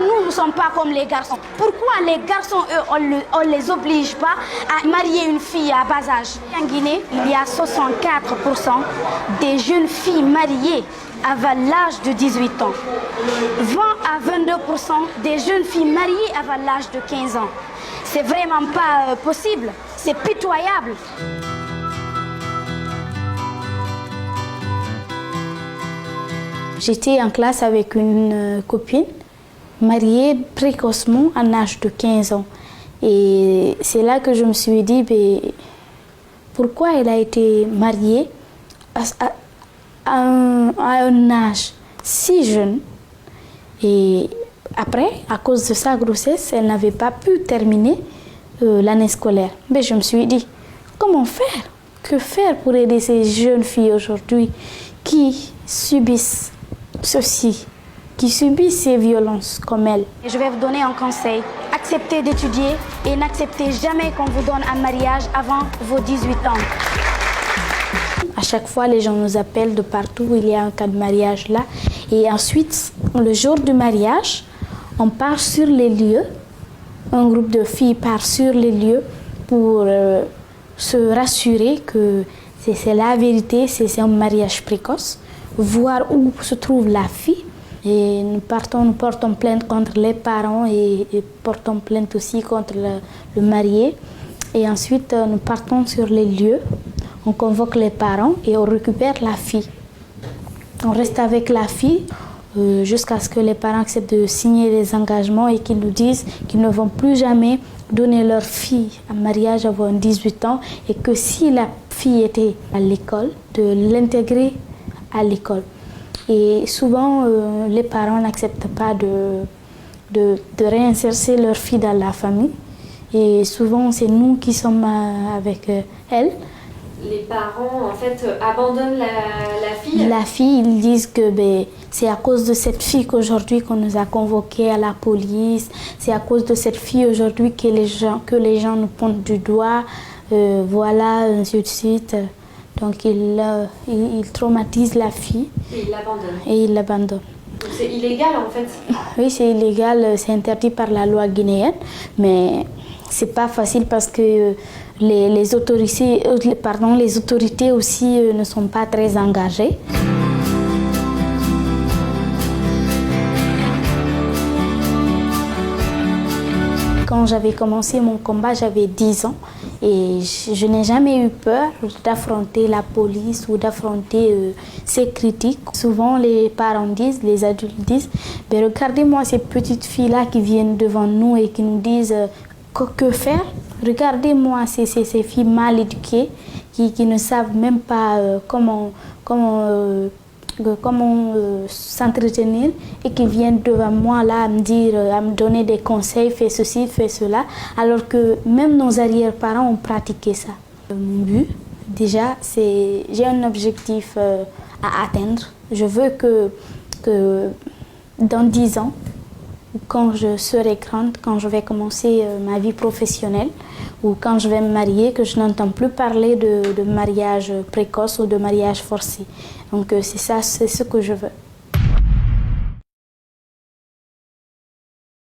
nous ne sommes pas comme les garçons? Pourquoi les garçons, eux, on les oblige pas à marier une fille à bas âge? En Guinée, il y a 64% des jeunes filles mariées avant l'âge de 18 ans. 20 à 22% des jeunes filles mariées avant l'âge de 15 ans. C'est vraiment pas possible, c'est pitoyable. J'étais en classe avec une copine mariée précocement à l'âge de 15 ans. Et c'est là que je me suis dit, pourquoi elle a été mariée à un âge si jeune? Et après, à cause de sa grossesse, elle n'avait pas pu terminer l'année scolaire. Mais je me suis dit, comment faire? Que faire pour aider ces jeunes filles aujourd'hui qui subissent ceci, qui subissent ces violences comme elle? Je vais vous donner un conseil. Acceptez d'étudier et n'acceptez jamais qu'on vous donne un mariage avant vos 18 ans. À chaque fois, les gens nous appellent de partout où il y a un cas de mariage là. Et ensuite, le jour du mariage, on part sur les lieux. Un groupe de filles part sur les lieux pour se rassurer que c'est la vérité, c'est un mariage précoce. Voir où se trouve la fille. Et nous portons plainte contre les parents et portons plainte aussi contre le marié. Et ensuite, nous partons sur les lieux, on convoque les parents et on récupère la fille. On reste avec la fille jusqu'à ce que les parents acceptent de signer des engagements et qu'ils nous disent qu'ils ne vont plus jamais donner leur fille en mariage avant 18 ans et que si la fille était à l'école, de l'intégrer à l'école. Et souvent, les parents n'acceptent pas de réinsérer leur fille dans la famille. Et souvent, c'est nous qui sommes avec elle. Les parents, en fait, abandonnent la fille? La fille, ils disent que c'est à cause de cette fille qu'aujourd'hui qu'on nous a convoqués à la police. C'est à cause de cette fille aujourd'hui que les gens nous pointent du doigt. Voilà, ainsi de suite. Donc, il traumatise la fille. Et il l'abandonne. Donc c'est illégal en fait? Oui, c'est illégal, c'est interdit par la loi guinéenne. Mais c'est pas facile parce que les autorités aussi ne sont pas très engagées. Quand j'avais commencé mon combat, j'avais 10 ans et je n'ai jamais eu peur d'affronter la police ou d'affronter ces critiques. Souvent, les parents disent, les adultes disent, mais regardez-moi ces petites filles-là qui viennent devant nous et qui nous disent que faire. Regardez-moi ces filles mal éduquées qui ne savent même pas comment s'entretenir et qui viennent devant moi là à me dire, à me donner des conseils, fais ceci, fais cela, alors que même nos arrière-parents ont pratiqué ça. Mon but, déjà, j'ai un objectif à atteindre. Je veux que dans 10 ans, quand je serai grande, quand je vais commencer ma vie professionnelle ou quand je vais me marier, que je n'entends plus parler de mariage précoce ou de mariage forcé. Donc c'est ça, c'est ce que je veux.